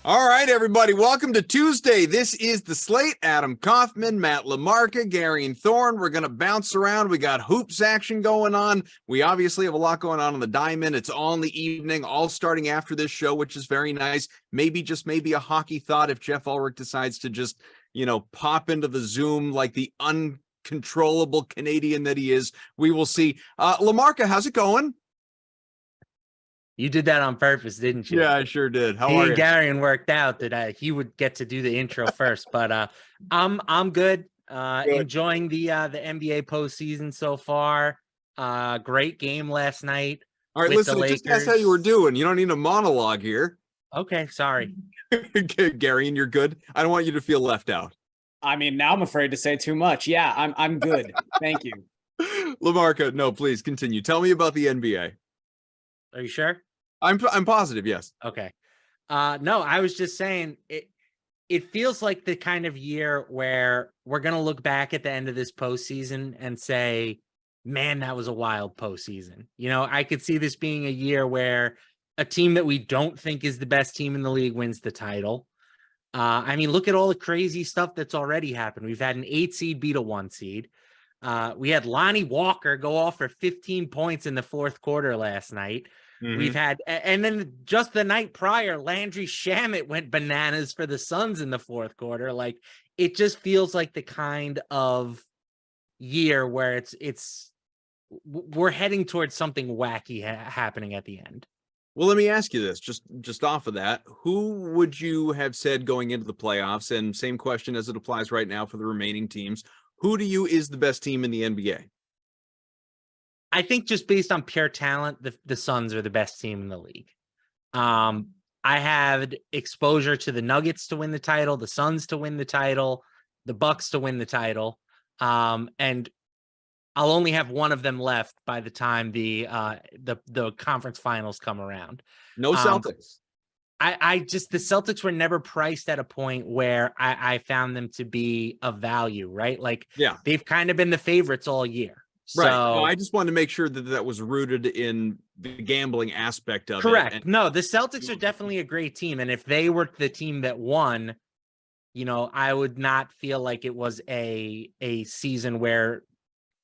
All right, everybody, welcome to Tuesday. This is The Slate. Adam Kaufman, Matt LaMarca, Gary and Thorne. We're going to bounce around. We got hoops action going on. We obviously have a lot going on the diamond. It's all in the evening, all starting after this show, which is very nice. Maybe a hockey thought if Jeff Ulrich decides to just, pop into the Zoom like the uncontrollable Canadian that he is. We will see. LaMarca, how's it going? You did that on purpose, didn't you? Yeah, I sure did. How he are and you? Gary worked out that he would get to do the intro first, but I'm good. Enjoying the NBA postseason so far. Great game last night. All right, listen, just ask how you were doing. You don't need a monologue here. Okay, sorry. Gary, and you're good. I don't want you to feel left out. I mean, now I'm afraid to say too much. Yeah, I'm good. Thank you. LaMarca, no, please continue. Tell me about the NBA. Are you sure? I'm positive, yes. Okay. No, I was just saying it feels like the kind of year where we're going to look back at the end of this postseason and say, man, that was a wild postseason. I could see this being a year where a team that we don't think is the best team in the league wins the title. I mean, look at all the crazy stuff that's already happened. We've had an 8 seed beat a 1 seed. We had Lonnie Walker go off for 15 points in the fourth quarter last night. Mm-hmm. We've had, and then just the night prior, Landry Shamet went bananas for the Suns in the fourth quarter. Like, it just feels like the kind of year where we're heading towards something wacky happening at the end. Well, let me ask you this, just off of that, who would you have said going into the playoffs? And same question as it applies right now for the remaining teams. Who to you is the best team in the NBA? I think just based on pure talent, the Suns are the best team in the league. I had exposure to the Nuggets to win the title, the Suns to win the title, the Bucks to win the title. And I'll only have one of them left by the time the conference finals come around. No Celtics. The Celtics were never priced at a point where I found them to be of value, right? Like, yeah, they've kind of been the favorites all year. Right. So, no, I just wanted to make sure that was rooted in the gambling aspect of it. Correct. No, the Celtics are definitely a great team. And if they were the team that won, I would not feel like it was a season where,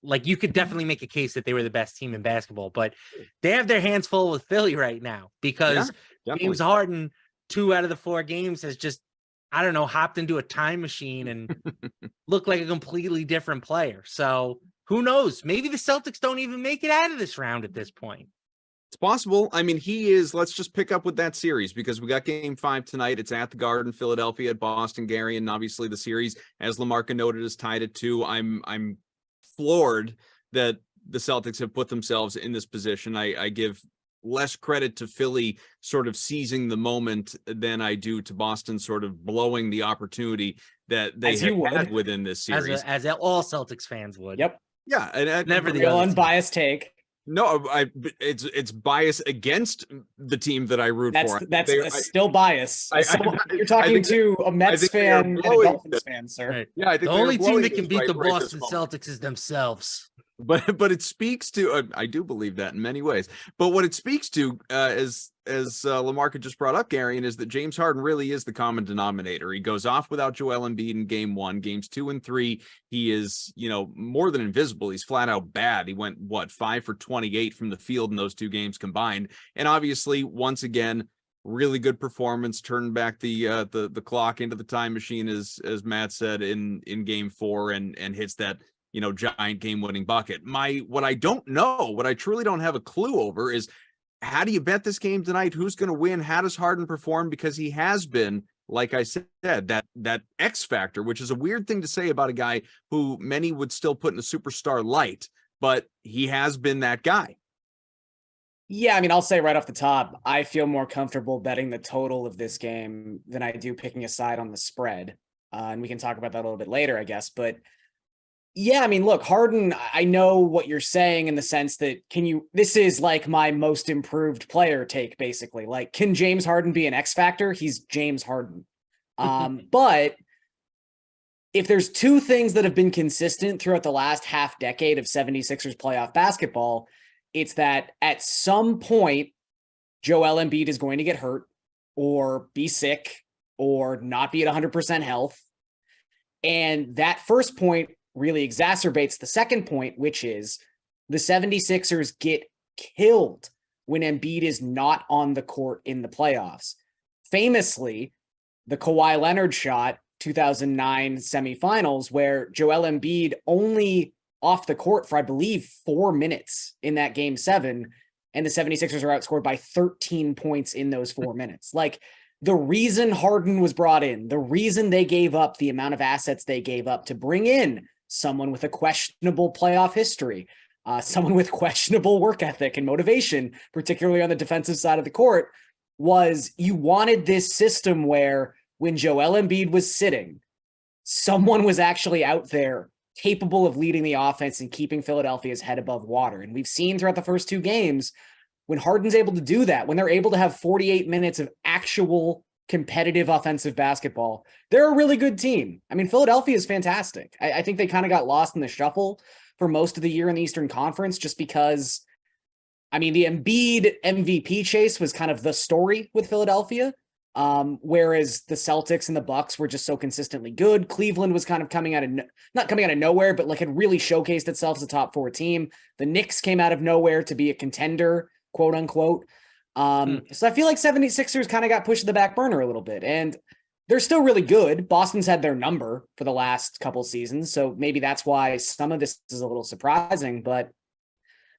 like, you could definitely make a case that they were the best team in basketball, but they have their hands full with Philly right now because James Harden, 2 out of the 4 games has just, I don't know, hopped into a time machine and looked like a completely different player. So who knows? Maybe the Celtics don't even make it out of this round at this point. It's possible. I mean, let's just pick up with that series because we got game 5 tonight. It's at the Garden, Philadelphia at Boston, Gary. And obviously the series, as LaMarca noted, is tied at 2. I'm floored that the Celtics have put themselves in this position. I give less credit to Philly sort of seizing the moment than I do to Boston sort of blowing the opportunity that they had within this series. As all Celtics fans would. Yep. Yeah, and never the unbiased take. No, it's bias against the team that I root for. That's still bias. You're talking to a Mets fan and a Dolphins fan, sir. Right. Yeah, I think the only team that can beat the Boston Celtics is themselves. But it speaks to I do believe that in many ways. But what it speaks to, as LaMarca just brought up, Gary, is that James Harden really is the common denominator. He goes off without Joel Embiid in game 1, games 2 and 3. He is, more than invisible. He's flat out bad. He went 5 for 28 from the field in those 2 games combined. And obviously, once again, really good performance, turned back the clock into the time machine, as Matt said in game 4, and hits that giant game-winning bucket. What I don't know, what I truly don't have a clue over is, how do you bet this game tonight? Who's going to win? How does Harden perform? Because he has been, like I said, that X factor, which is a weird thing to say about a guy who many would still put in a superstar light, but he has been that guy. Yeah, I mean, I'll say right off the top, I feel more comfortable betting the total of this game than I do picking a side on the spread. And we can talk about that a little bit later, I guess. But yeah, I mean, look, Harden, I know what you're saying in the sense that this is like my most improved player take, basically. Like, can James Harden be an X factor? He's James Harden. But if there's 2 things that have been consistent throughout the last half decade of 76ers playoff basketball, it's that at some point, Joel Embiid is going to get hurt or be sick or not be at 100% health. And that first point really exacerbates the second point, which is the 76ers get killed when Embiid is not on the court in the playoffs. Famously, the Kawhi Leonard shot 2009 semifinals, where Joel Embiid only off the court for, I believe, 4 minutes in that game 7, and the 76ers are outscored by 13 points in those 4 minutes. Like, the reason Harden was brought in, the reason they gave up the amount of assets they gave up to bring in someone with a questionable playoff history, someone with questionable work ethic and motivation, particularly on the defensive side of the court, was you wanted this system where when Joel Embiid was sitting, someone was actually out there capable of leading the offense and keeping Philadelphia's head above water. And we've seen throughout the first 2 games, when Harden's able to do that, when they're able to have 48 minutes of actual competitive offensive basketball, they're a really good team. I mean, Philadelphia is fantastic. I think they kind of got lost in the shuffle for most of the year in the Eastern Conference just because, I mean, the Embiid MVP chase was kind of the story with Philadelphia, whereas the Celtics and the Bucks were just so consistently good. Cleveland was kind of not coming out of nowhere, but like had really showcased itself as a top 4 team. The Knicks came out of nowhere to be a contender, quote unquote. So I feel like 76ers kind of got pushed to the back burner a little bit, and they're still really good. Boston's had their number for the last couple seasons, so maybe that's why some of this is a little surprising. But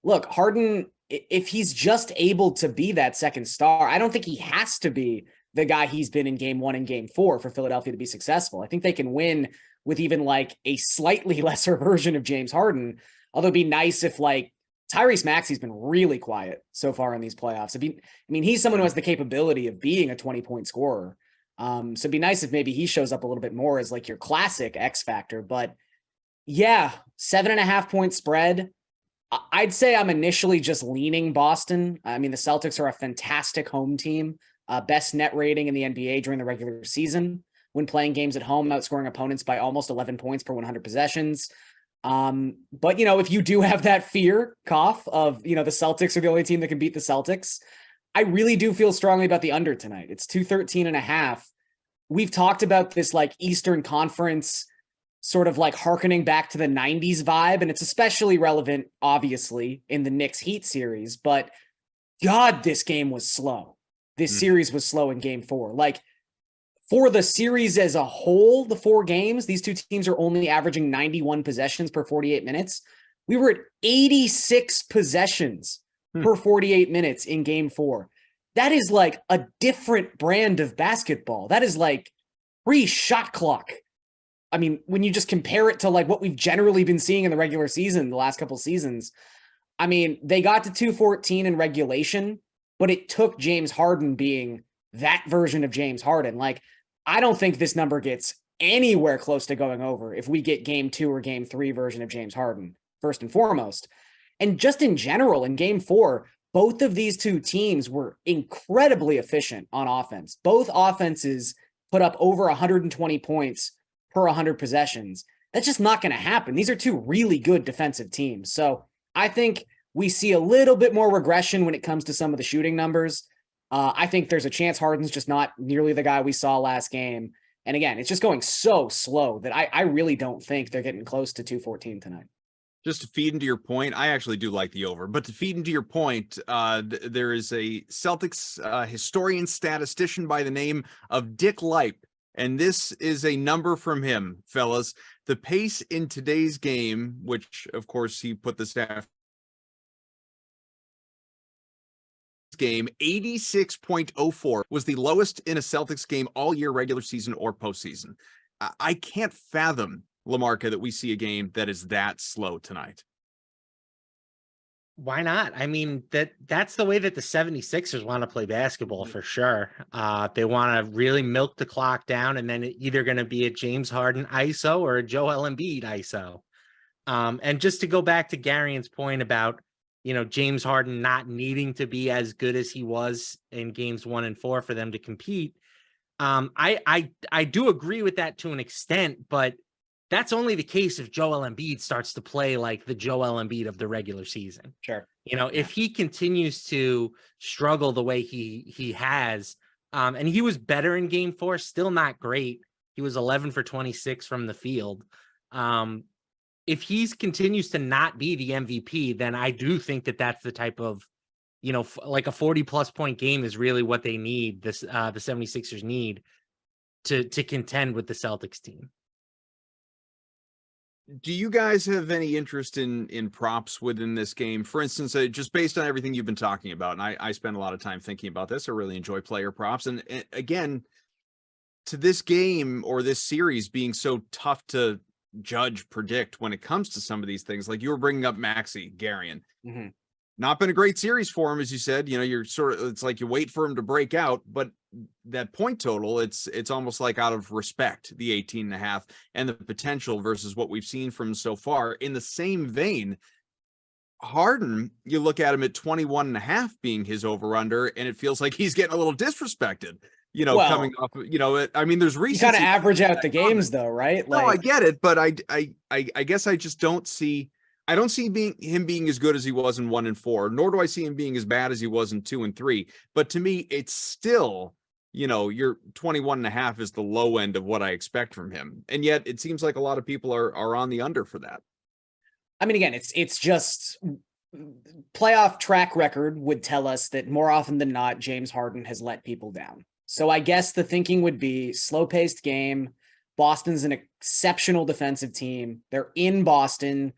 look, Harden, if he's just able to be that second star, I don't think he has to be the guy he's been in game 1 and game 4 for Philadelphia to be successful. I think they can win with even like a slightly lesser version of James Harden, although it'd be nice if like Tyrese Maxey's been really quiet so far in these playoffs. He's someone who has the capability of being a 20-point scorer. So it'd be nice if maybe he shows up a little bit more as like your classic X factor. But yeah, 7.5-point spread. I'd say I'm initially just leaning Boston. I mean, the Celtics are a fantastic home team, best net rating in the NBA during the regular season when playing games at home, outscoring opponents by almost 11 points per 100 possessions. But if you do have that fear, cough, of, the Celtics are the only team that can beat the Celtics, I really do feel strongly about the under tonight. It's 213.5. We've talked about this like Eastern Conference sort of like hearkening back to the 90s vibe, and it's especially relevant, obviously, in the Knicks Heat series, but God, this game was slow. This series was slow in game 4. Like, for the series as a whole, the 4 games, these two teams are only averaging 91 possessions per 48 minutes. We were at 86 possessions per 48 minutes in game 4. That is like a different brand of basketball. That is like pre-shot clock. I mean, when you just compare it to like what we've generally been seeing in the regular season, the last couple seasons, I mean, they got to 214 in regulation, but it took James Harden being that version of James Harden. Like, I don't think this number gets anywhere close to going over if we get game 2 or game 3 version of James Harden, first and foremost. And just in general, in game 4, both of these two teams were incredibly efficient on offense. Both offenses put up over 120 points per 100 possessions. That's just not going to happen. These are two really good defensive teams. So I think we see a little bit more regression when it comes to some of the shooting numbers. I think there's a chance Harden's just not nearly the guy we saw last game. And again, it's just going so slow that I really don't think they're getting close to 214 tonight. Just to feed into your point, I actually do like the over, but to feed into your point, there is a Celtics historian statistician by the name of Dick Leip, and this is a number from him, fellas. The pace in today's game, which of course he put the staff game, 86.04 was the lowest in a Celtics game all year, regular season or postseason. I can't fathom, LaMarca, that we see a game that is that slow tonight. Why not? I mean, that's the way that the 76ers want to play basketball for sure. They want to really milk the clock down, and then either going to be a James Harden ISO or a Joel Embiid ISO. And just to go back to Garion's point about, James Harden not needing to be as good as he was in games 1 and 4 for them to compete. I do agree with that to an extent, but that's only the case if Joel Embiid starts to play like the Joel Embiid of the regular season. Sure. If he continues to struggle the way he has, And he was better in game 4, still not great. He was 11 for 26 from the field. If he continues to not be the MVP, then I do think that that's the type of, like a 40+ point game is really what they need. The 76ers need to contend with the Celtics team. Do you guys have any interest in props within this game? For instance, just based on everything you've been talking about, and I spend a lot of time thinking about this. I really enjoy player props. And again, to this game or this series being so tough to predict when it comes to some of these things, like you were bringing up Maxey Garion. Mm-hmm. Not been a great series for him, as you said. You're it's like you wait for him to break out, but that point total, it's almost like out of respect, the 18.5 and the potential versus what we've seen from him so far. In the same vein, Harden, you look at him at 21.5 being his over-under, and it feels like he's getting a little disrespected. Coming off, I mean, there's reasons. You kind of average out the games, though, right? No, I get it, but I guess I just don't see. I don't see him being as good as he was in 1 and 4, nor do I see him being as bad as he was in 2 and 3. But to me, it's still, your 21.5 is the low end of what I expect from him. And yet it seems like a lot of people are on the under for that. I mean, again, it's just playoff track record would tell us that more often than not, James Harden has let people down. So I guess the thinking would be slow-paced game. Boston's an exceptional defensive team. They're in Boston.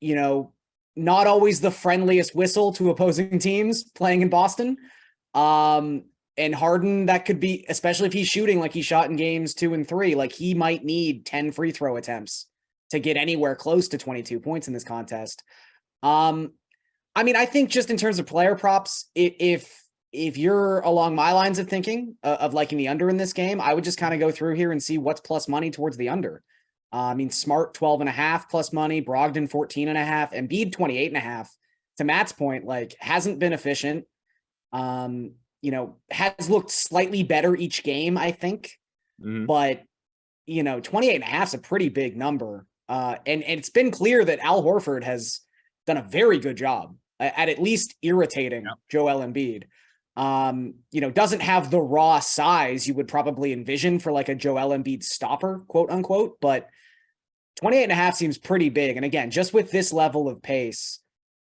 Not always the friendliest whistle to opposing teams playing in Boston. And Harden, that could be, especially if he's shooting like he shot in games 2 and 3, like he might need 10 free throw attempts to get anywhere close to 22 points in this contest. I mean, I think just in terms of player props, if you're along my lines of thinking of liking the under in this game, I would just kind of go through here and see what's plus money towards the under. I mean, Smart 12.5 plus money, Brogdon 14.5, Embiid 28.5. To Matt's point, like hasn't been efficient. Has looked slightly better each game, I think. Mm-hmm. But 28.5 is a pretty big number. And it's been clear that Al Horford has done a very good job at least irritating Joel Embiid. Doesn't have the raw size you would probably envision for like a Joel Embiid stopper, quote unquote, but 28.5 seems pretty big. And again, just with this level of pace,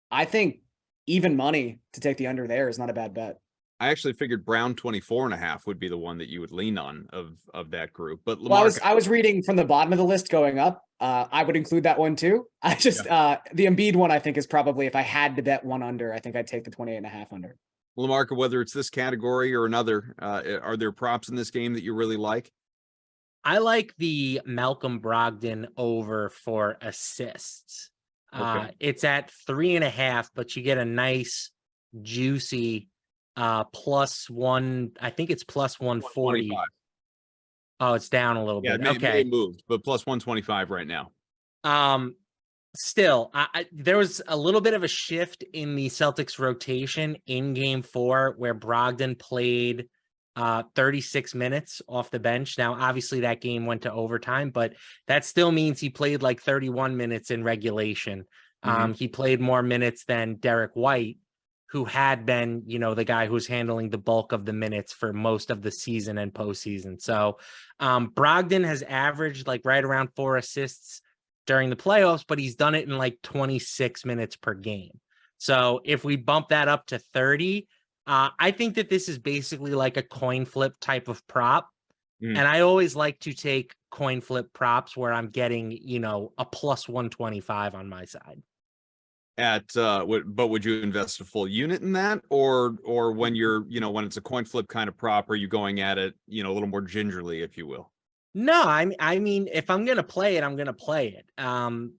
I think even money to take the under there is not a bad bet. I actually figured Brown 24.5 would be the one that you would lean on of that group. But I was reading from the bottom of the list going up. I would include that one too. I just the Embiid one I think is probably, if I had to bet one under, I think I'd take the 28.5 under. LaMarca, whether it's this category or another, are there props in this game that you really like? I like the Malcolm Brogdon over for assists. Okay. It's at 3.5, but you get a nice juicy +1. I think it's +140. Oh, it's down a little bit. Okay, it moved, but +125 right now. Still, there was a little bit of a shift in the Celtics rotation in game 4 where Brogdon played 36 minutes off the bench. Now, obviously that game went to overtime, but that still means he played like 31 minutes in regulation. Mm-hmm. He played more minutes than Derek White, who had been, the guy who's handling the bulk of the minutes for most of the season and postseason. So Brogdon has averaged like right around 4 assists during the playoffs, but he's done it in like 26 minutes per game. So if we bump that up to 30, I think that this is basically like a coin flip type of prop. And I always like to take coin flip props where I'm getting, a +125 on my side. But would you invest a full unit in that, or when you're, when it's a coin flip kind of prop, are you going at it, a little more gingerly, if you will? No, I mean, if I'm gonna play it, I'm gonna play it. And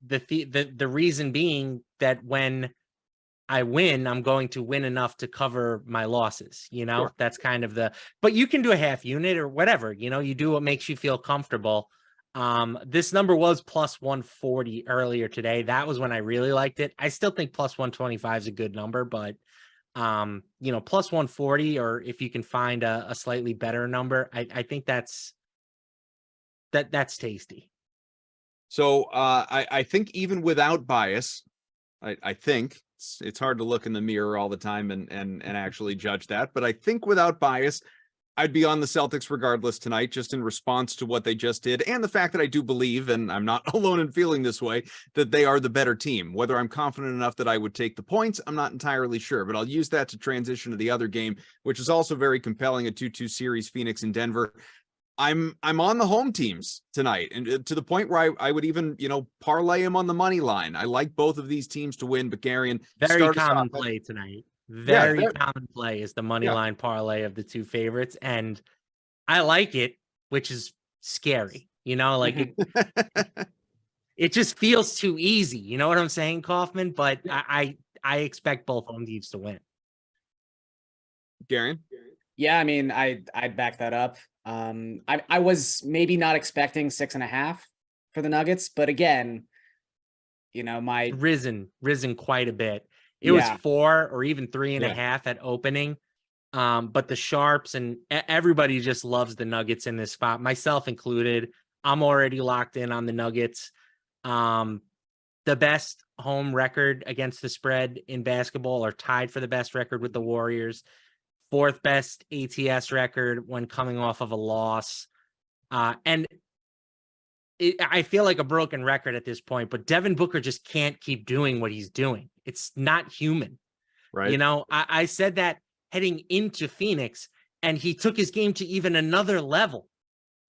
the reason being that when I win, I'm going to win enough to cover my losses. Sure. That's kind of but you can do a half unit or whatever. You do what makes you feel comfortable. This number was +140 earlier today. That was when I really liked it. I still think +125 is a good number, but +140, or if you can find a slightly better number, I think that's tasty. So I think even without bias, I think it's hard to look in the mirror all the time and actually judge that. But I think without bias, I'd be on the Celtics regardless tonight, just in response to what they just did. And the fact that I do believe, and I'm not alone in feeling this way, that they are the better team. Whether I'm confident enough that I would take the points, I'm not entirely sure, but I'll use that to transition to the other game, which is also very compelling, a 2-2 series, Phoenix and Denver. I'm on the home teams tonight, and to the point where I would even, parlay them on the money line. I like both of these teams to win, but Garion, very common play tonight. Very common play is the money line parlay of the two favorites, and I like it, which is scary. Like it just feels too easy. You know what I'm saying, Kaufman? But I expect both home teams to win. Garion? Yeah, I mean, I'd back that up. I was maybe not expecting 6.5 for the Nuggets, but again, my risen quite a bit. It was 4 or even 3.5 at opening. But the sharps and everybody just loves the Nuggets in this spot, myself included. I'm already locked in on the Nuggets. The best home record against the spread in basketball, or tied for the best record with the Warriors. 4th best ATS record when coming off of a loss. And I feel like a broken record at this point, but Devin Booker just can't keep doing what he's doing. It's not human. Right. I said that heading into Phoenix, and he took his game to even another level,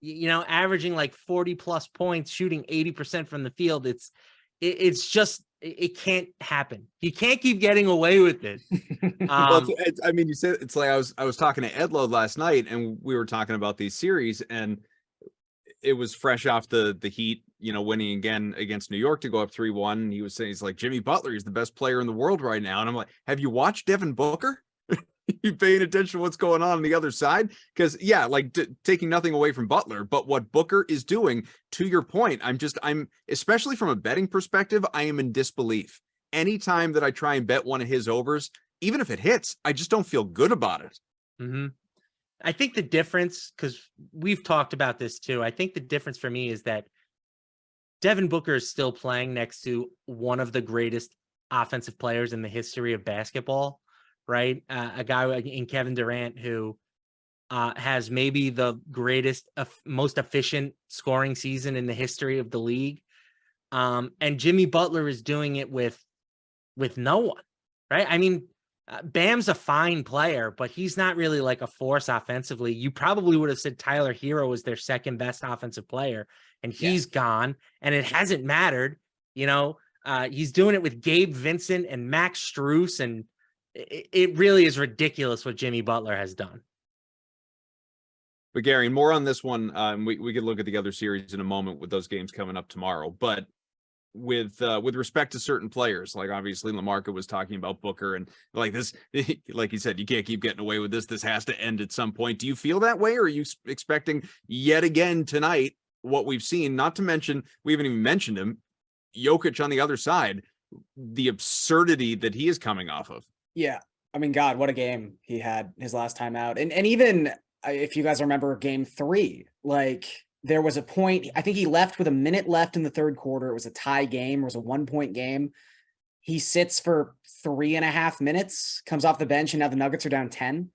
averaging like 40 plus points, shooting 80% from the field. It's just, it can't happen. He can't keep getting away with it. Well, you said it's like I was talking to Edload last night, and we were talking about these series, and it was fresh off the Heat, winning again against New York to go up 3-1. And he was saying, he's like, Jimmy Butler, he's the best player in the world right now. And I'm like, have you watched Devin Booker? You paying attention to what's going on the other side? Because taking nothing away from Butler, but what Booker is doing, to your point, I'm especially from a betting perspective, I am in disbelief. Anytime that I try and bet one of his overs, even if it hits, I just don't feel good about it. Mm-hmm. I think the difference, because we've talked about this too, I think the difference for me is that Devin Booker is still playing next to one of the greatest offensive players in the history of basketball. Right. A guy in Kevin Durant who has maybe the greatest, most efficient scoring season in the history of the league. And Jimmy Butler is doing it with no one. Right. I mean, Bam's a fine player, but he's not really like a force offensively. You probably would have said Tyler Hero was their second best offensive player, and he's gone, and it hasn't mattered. He's doing it with Gabe Vincent and Max Strus, and it really is ridiculous what Jimmy Butler has done. But Gary, more on this one. We could look at the other series in a moment with those games coming up tomorrow. But with respect to certain players, like obviously LaMarca was talking about Booker, and like this, like he said, you can't keep getting away with this. This has to end at some point. Do you feel that way, or are you expecting yet again tonight what we've seen? Not to mention, we haven't even mentioned him, Jokic on the other side, the absurdity that he is coming off of. Yeah. I mean, God, what a game he had his last time out. And even if you guys remember game 3, like there was a point, I think he left with a minute left in the third quarter. It was a tie game. It was a 1-point game. He sits for 3.5 minutes, comes off the bench, and now the Nuggets are down 10.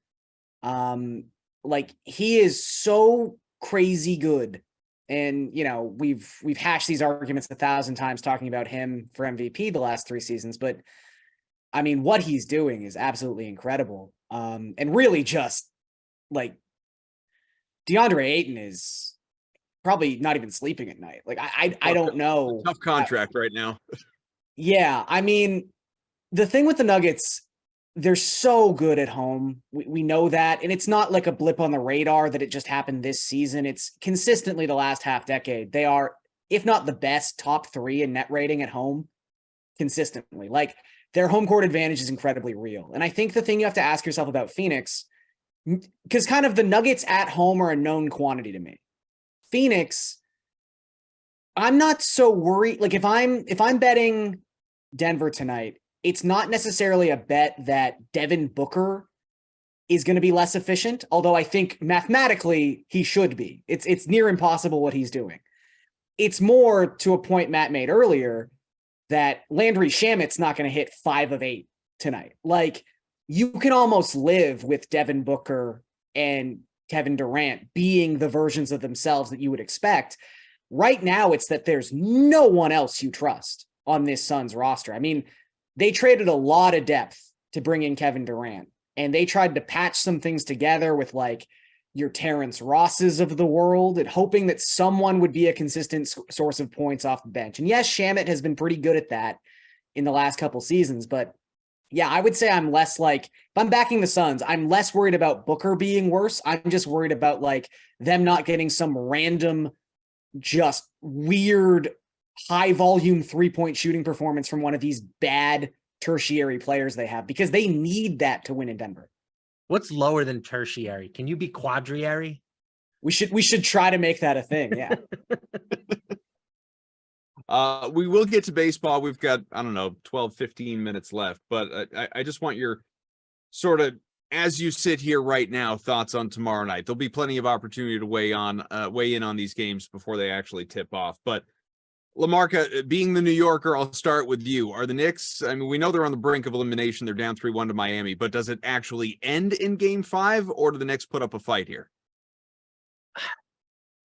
Like he is so crazy good. And, we've hashed these arguments 1,000 times talking about him for MVP the last 3 seasons, but I mean, what he's doing is absolutely incredible. And really just like DeAndre Ayton is probably not even sleeping at night. Like, I don't know. Tough contract right now. Yeah. I mean, the thing with the Nuggets, they're so good at home. We know that. And it's not like a blip on the radar that it just happened this season. It's consistently the last half decade. They are, if not the best, top 3 in net rating at home consistently. Like, their home court advantage is incredibly real. And I think the thing you have to ask yourself about Phoenix, because kind of the Nuggets at home are a known quantity to me. Phoenix, I'm not so worried. Like if I'm betting Denver tonight, it's not necessarily a bet that Devin Booker is going to be less efficient, although I think mathematically he should be. It's near impossible what he's doing. It's more to a point Matt made earlier that Landry Shamit's not going to hit 5 of 8 tonight. Like, you can almost live with Devin Booker and Kevin Durant being the versions of themselves that you would expect. Right now, it's that there's no one else you trust on this Suns roster. I mean, they traded a lot of depth to bring in Kevin Durant, and they tried to patch some things together with like your Terrence Rosses of the world and hoping that someone would be a consistent source of points off the bench. And yes, Shamit has been pretty good at that in the last couple seasons, but yeah, I would say I'm less like, if I'm backing the Suns, I'm less worried about Booker being worse. I'm just worried about like them not getting some random, just weird, high volume 3-point shooting performance from one of these bad tertiary players they have, because they need that to win in Denver. What's lower than tertiary? Can you be quadriary? We should try to make that a thing. Yeah. We will get to baseball. We've got, I don't know, 12, 15 minutes left, but I just want your sort of, as you sit here right now, thoughts on tomorrow night. There'll be plenty of opportunity to weigh in on these games before they actually tip off. But LaMarca, being the New Yorker, I'll start with you. Are the Knicks, I mean, we know they're on the brink of elimination. They're down 3-1 to Miami, but does it actually end in game 5, or do the Knicks put up a fight here?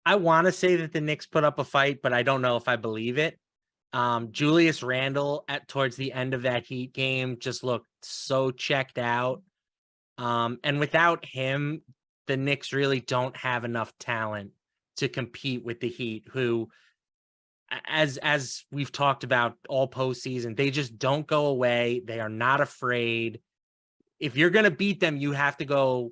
I want to say that the Knicks put up a fight, but I don't know if I believe it. Julius Randle towards the end of that Heat game just looked so checked out. And without him, the Knicks really don't have enough talent to compete with the Heat, who, as we've talked about all postseason, they just don't go away. They are not afraid. If you're going to beat them, you have to go,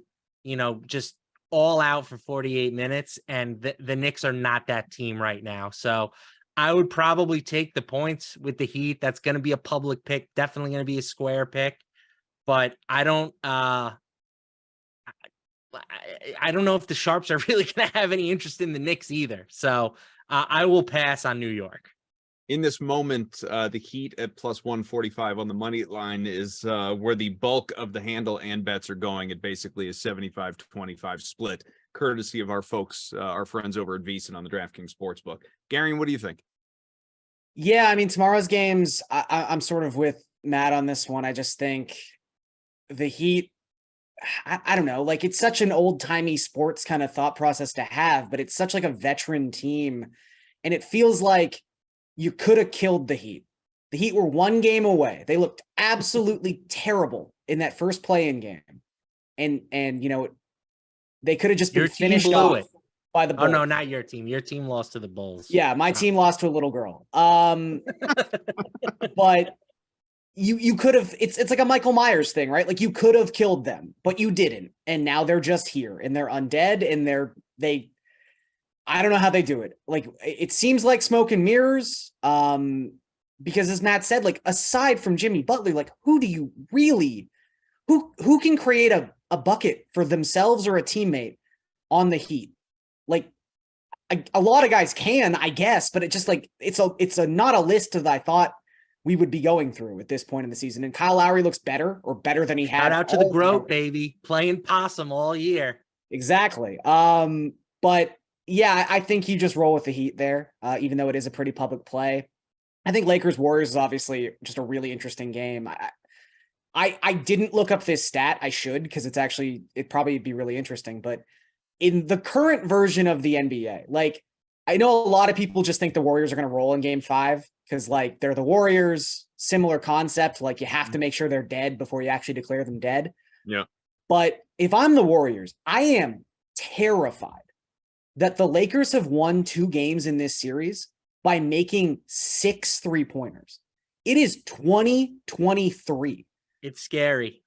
just all out for 48 minutes. And the Knicks are not that team right now. So I would probably take the points with the Heat. That's going to be a public pick, definitely going to be a square pick, but I don't know if the Sharps are really going to have any interest in the Knicks either. So I will pass on New York. In this moment, the Heat at plus 145 on the money line is where the bulk of the handle and bets are going. It basically is 75-25 split, courtesy of our folks, our friends over at VSiN on the DraftKings Sportsbook. Gary, what do you think? Yeah, I mean, tomorrow's games, I'm sort of with Matt on this one. I just think the Heat, I don't know, like, it's such an old-timey sports kind of thought process to have, but it's such like a veteran team, and it feels like you could have killed the Heat. The Heat were 1 game away. They looked absolutely terrible in that first play-in game. And they could have just been finished off by the Bulls. Oh, no, not your team. Your team lost to the Bulls. Yeah, my team lost to a little girl. But you could have, it's like a Michael Myers thing, right? Like, you could have killed them, but you didn't. And now they're just here, and they're undead, and I don't know how they do it. Like, it seems like smoke and mirrors. Because as Matt said, like, aside from Jimmy Butler, like, who can create a bucket for themselves or a teammate on the Heat? Like, a lot of guys can, I guess, but it just like, it's not a list that I thought we would be going through at this point in the season. And Kyle Lowry looks better and he had. Shout out to the Groat, baby, playing possum all year. Exactly. But yeah, I think you just roll with the Heat there, even though it is a pretty public play. I think Lakers-Warriors is obviously just a really interesting game. I didn't look up this stat. I should, because it'd probably be really interesting. But in the current version of the NBA, like, I know a lot of people just think the Warriors are going to roll in game 5 because, like, they're the Warriors, similar concept. Like, you have to make sure they're dead before you actually declare them dead. Yeah. But if I'm the Warriors, I am terrified that the Lakers have won 2 games in this series by making 6 3-pointers. It is 20-23. It's scary.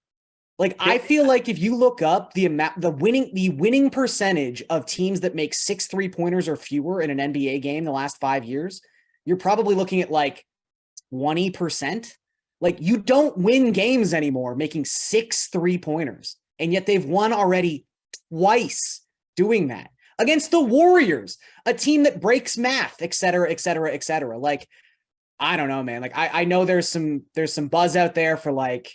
Like, I feel like if you look up the winning percentage of teams that make 6 3-pointers or fewer in an NBA game the last 5 years, you're probably looking at like 20%. Like, you don't win games anymore making 6 3-pointers. And yet they've won already twice doing that against the Warriors, a team that breaks math, et cetera, et cetera, et cetera. Like, I don't know, man. Like, I know there's some buzz out there for like,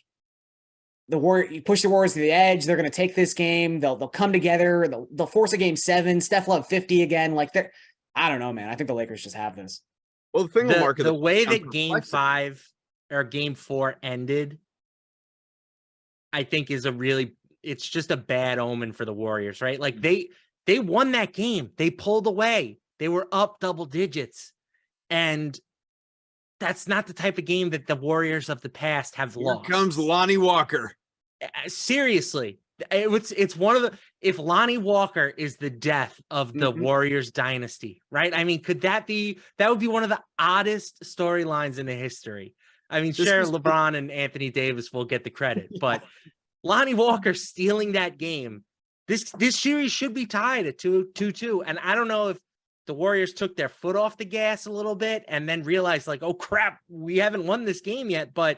you push the Warriors to the edge. They're going to take this game. They'll come together. They'll force a game 7. Steph will have 50 again. Like, I don't know, man. I think the Lakers just have this. Well, the thing, Mark, The way that I'm game perplexed. 5 or game 4 ended, I think it's just a bad omen for the Warriors, right? Like they won that game. They pulled away. They were up double digits. And that's not the type of game that the Warriors of the past have Here lost. comes Lonnie Walker. Seriously. It's one of the, if Lonnie Walker is the death of the Warriors dynasty, right? I mean, that would be one of the oddest storylines in the history. I mean, sure, LeBron and Anthony Davis will get the credit, but Lonnie Walker stealing that game, this series should be tied at 2-2. And I don't know if the Warriors took their foot off the gas a little bit and then realized, like, oh crap, we haven't won this game yet. But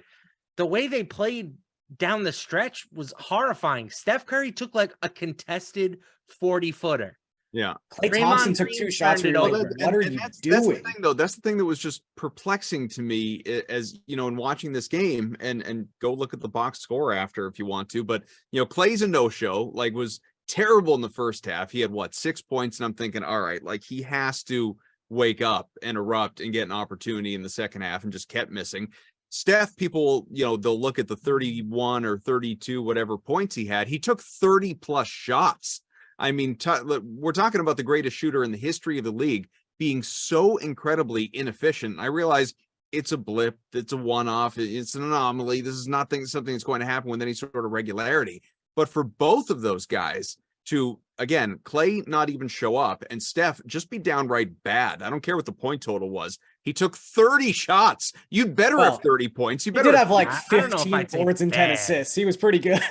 the way they played down the stretch was horrifying. Steph Curry took like a contested 40-footer. Yeah. Klay Thompson took 2 shots. What are you doing? That's the thing, though. That's the thing that was just perplexing to me, as you know, in watching this game. And go look at the box score after if you want to. But you know, Klay's a no-show. Like, was terrible in the first half. He had 6 points, and I'm thinking, all right, like he has to wake up and erupt and get an opportunity in the second half, and just kept missing. Steph, people, you know, they'll look at the 31 or 32, whatever points he had. He took 30 plus shots. I mean, we're talking about the greatest shooter in the history of the league being so incredibly inefficient. I realize it's a blip. It's a one-off. It's an anomaly. This is not something that's going to happen with any sort of regularity. But for both of those guys to, again, Klay not even show up and Steph just be downright bad. I don't care what the point total was. He took 30 shots. You'd better have 30 points. You better did have like 15 boards and 10 assists. He was pretty good.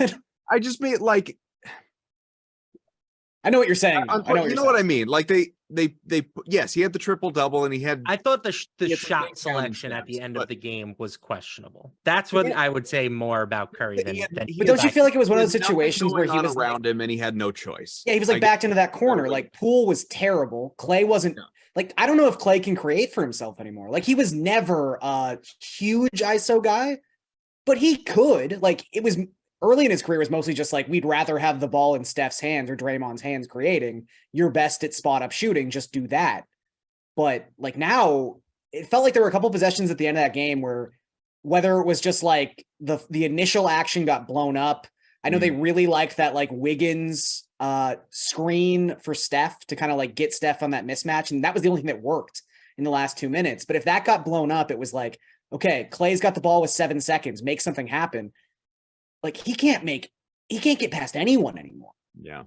I just made like, I know what you're saying. You know what I mean? Like they yes, he had the triple double, and he had. I thought the shot selection at the end of the game was questionable. That's what I would say more about Curry than. But don't you feel like it was one of those situations where he was around him and he had no choice? Yeah, he was like backed into that corner. Like Poole was terrible. Klay wasn't. Like, I don't know if Klay can create for himself anymore. Like, he was never a huge ISO guy, but he could. Like, it was early in his career was mostly just like, we'd rather have the ball in Steph's hands or Draymond's hands creating. You're best at spot up shooting. Just do that. But like now, it felt like there were a couple possessions at the end of that game where whether it was just like the initial action got blown up. I know they really liked that like Wiggins screen for Steph to kind of like get Steph on that mismatch. And that was the only thing that worked in the last 2 minutes. But if that got blown up, it was like, okay, Klay's got the ball with 7 seconds, make something happen. Like he can't get past anyone anymore. Yeah.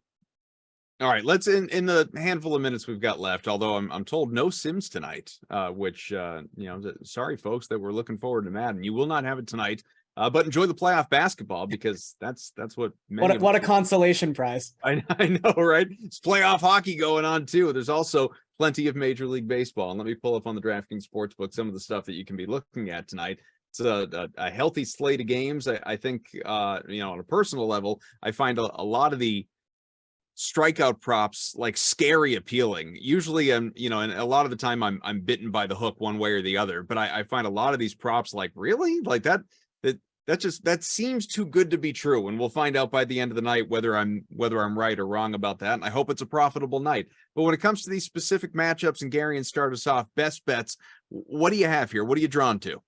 All right, let's in the handful of minutes we've got left, although I'm told no Sims tonight, which sorry folks that we're looking forward to Madden. You will not have it tonight. But enjoy the playoff basketball because that's what what a consolation prize. I know, right? It's playoff hockey going on too. There's also plenty of Major League Baseball. And let me pull up on the DraftKings Sportsbook some of the stuff that you can be looking at tonight. It's a healthy slate of games. I think on a personal level, I find a lot of the strikeout props like scary appealing. Usually and a lot of the time I'm bitten by the hook one way or the other. But I find a lot of these props like, really? Like that seems too good to be true, and we'll find out by the end of the night whether I'm right or wrong about that. And I hope it's a profitable night. But when it comes to these specific matchups, and Gary, and start us off, best bets, what do you have here? What are you drawn to?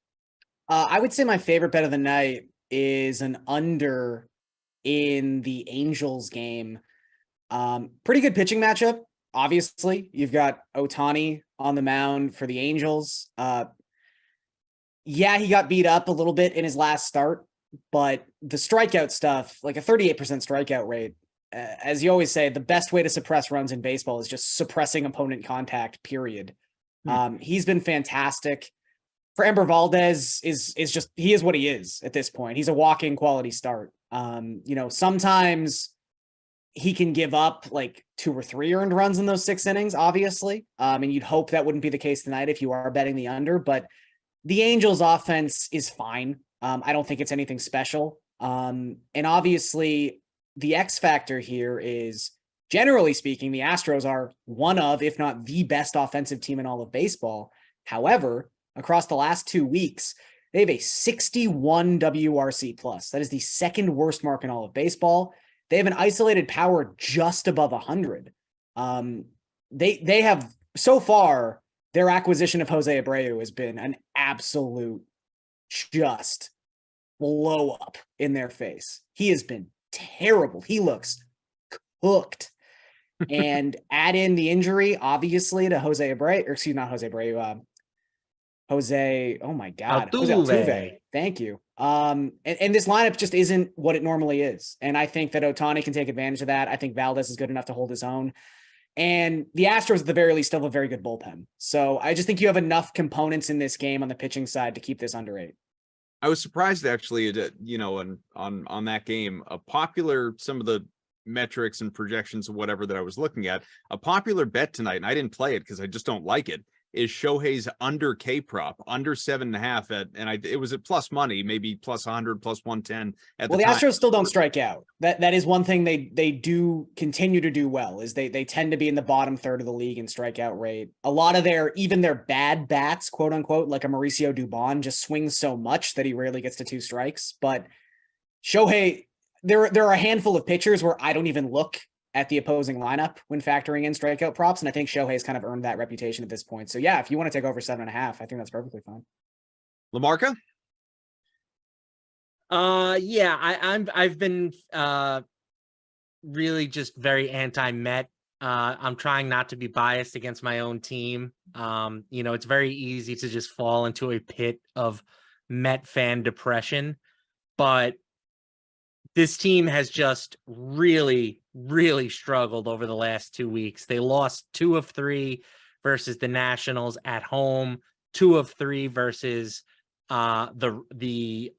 I would say my favorite bet of the night is an under in the Angels game. Pretty good pitching matchup. Obviously, you've got Ohtani on the mound for the Angels. Yeah, he got beat up a little bit in his last start, but the strikeout stuff, like a 38% strikeout rate, as you always say, the best way to suppress runs in baseball is just suppressing opponent contact, period. He's been fantastic. For Ember Valdez he is what he is at this point. He's a walking quality start. Sometimes he can give up like 2 or 3 earned runs in those 6 innings, obviously. And you'd hope that wouldn't be the case tonight if you are betting the under, but the Angels offense is fine. I don't think it's anything special. And obviously the X factor here is, generally speaking, the Astros are one of, if not the best offensive team in all of baseball. However, across the last 2 weeks, they have a 61 WRC plus. That is the second worst mark in all of baseball. They have an isolated power just above 100. They have so far their acquisition of Jose Abreu has been an absolute just blow up in their face. He has been terrible. He looks cooked. And add in the injury, obviously, to Jose Abreu, or excuse me, not Jose Abreu, oh my God, Jose Altuve. Thank you. And this lineup just isn't what it normally is. And I think that Ohtani can take advantage of that. I think Valdez is good enough to hold his own. And the Astros, at the very least, still have a very good bullpen. So I just think you have enough components in this game on the pitching side to keep this under 8. I was surprised actually that, on that game, some of the metrics and projections of whatever that I was looking at, a popular bet tonight, and I didn't play it because I just don't like it, is Shohei's under K prop, under 7.5 it was at plus money, maybe plus 100, plus 110 at the Astros still don't strike out. That is one thing they do continue to do well, is they tend to be in the bottom third of the league in strikeout rate. A lot of their bad bats, quote unquote, like a Mauricio Dubon, just swings so much that he rarely gets to 2 strikes. But Shohei, there are a handful of pitchers where I don't even look at the opposing lineup when factoring in strikeout props. And I think Shohei's kind of earned that reputation at this point. So yeah, if you want to take over 7.5, I think that's perfectly fine. LaMarca? I've been really just very anti-Met. I'm trying not to be biased against my own team. It's very easy to just fall into a pit of Met fan depression, but this team has just really, really struggled over the last 2 weeks. They lost 2 of 3 versus the Nationals at home, 2 of 3 versus the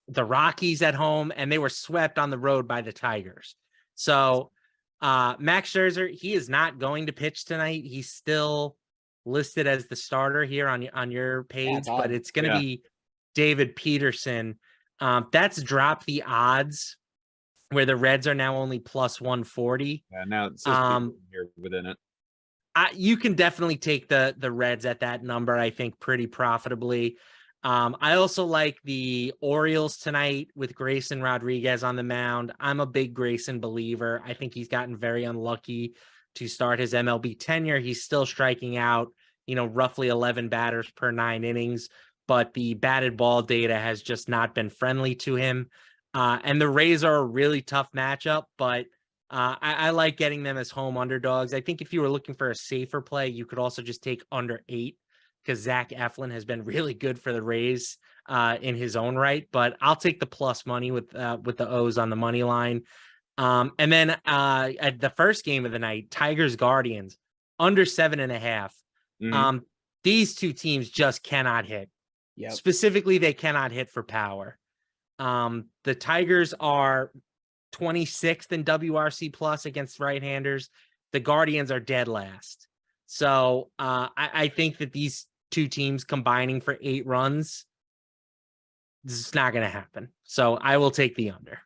Rockies at home, and they were swept on the road by the Tigers. So Max Scherzer, he is not going to pitch tonight. He's still listed as the starter here on your page, but it's going to be David Peterson. That's dropped the odds where the Reds are now only plus 140. Yeah, now it says here within it. You can definitely take the Reds at that number, I think, pretty profitably. I also like the Orioles tonight with Grayson Rodriguez on the mound. I'm a big Grayson believer. I think he's gotten very unlucky to start his MLB tenure. He's still striking out, roughly 11 batters per 9 innings. But the batted ball data has just not been friendly to him. And the Rays are a really tough matchup, but I like getting them as home underdogs. I think if you were looking for a safer play, you could also just take under 8 because Zach Eflin has been really good for the Rays in his own right. But I'll take the plus money with the O's on the money line. And then at the first game of the night, Tigers Guardians under 7.5. Mm-hmm. These two teams just cannot hit. Yep. Specifically, they cannot hit for power. The Tigers are 26th in WRC plus against right-handers. The Guardians are dead last. So I think that these two teams combining for 8 runs, this is not going to happen. So I will take the under.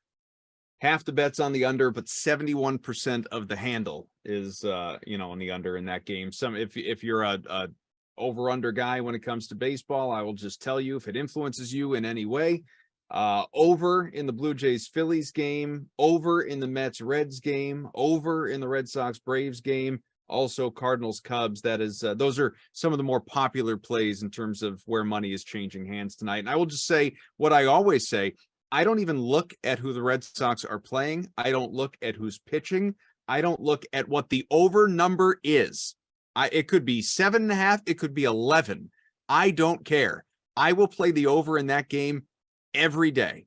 Half the bet's on the under, but 71% of the handle is on the under in that game. If you're a over-under guy when it comes to baseball, I will just tell you, if it influences you in any way, over in the Blue Jays Phillies game, over in the Mets Reds game, over in the Red Sox Braves game, also Cardinals Cubs. That is those are some of the more popular plays in terms of where money is changing hands tonight. And I will just say what I always say, I don't even look at who the Red Sox are playing. I don't look at who's pitching. I don't look at what the over number is. It could be 7.5. It could be 11. I don't care. I will play the over in that game every day.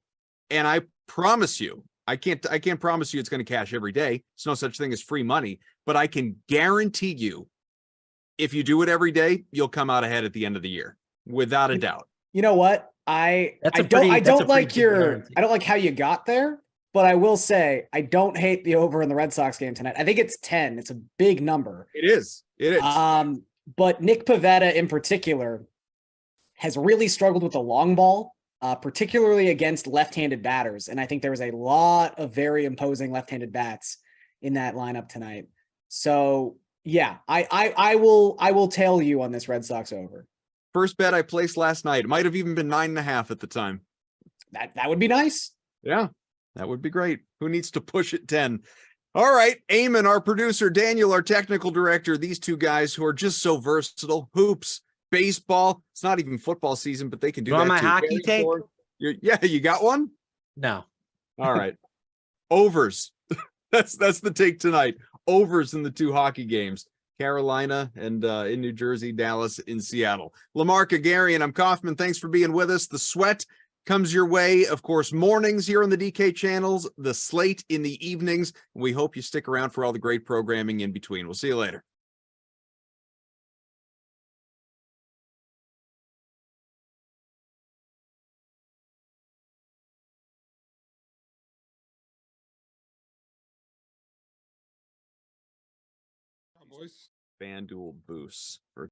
And I promise you, I can't promise you it's going to cash every day. There's no such thing as free money, but I can guarantee you, if you do it every day, you'll come out ahead at the end of the year, without a doubt. You know what? I don't like how you got there, but I will say I don't hate the over in the Red Sox game tonight. I think it's 10. It's a big number. It is. But Nick Pivetta in particular has really struggled with the long ball, particularly against left-handed batters. And I think there was a lot of very imposing left-handed bats in that lineup tonight. So yeah, I will tail you on this Red Sox over. First bet I placed last night. It might have even been 9.5 at the time. That would be nice. Yeah, that would be great. Who needs to push it 10? All right, Eamon, our producer, Daniel, our technical director, these two guys who are just so versatile. Hoops, baseball. It's not even football season, but they can do You that want my too. hockey Very take? important. Yeah, you got one? No. All right. Overs. That's the take tonight. Overs in the two hockey games. Carolina and in New Jersey, Dallas in Seattle. Lamar Kagarian, I'm Kaufman. Thanks for being with us. The Sweat comes your way, of course, mornings here on the DK channels, the Slate in the evenings. We hope you stick around for all the great programming in between. We'll see you later. Cowboys. FanDuel boosts for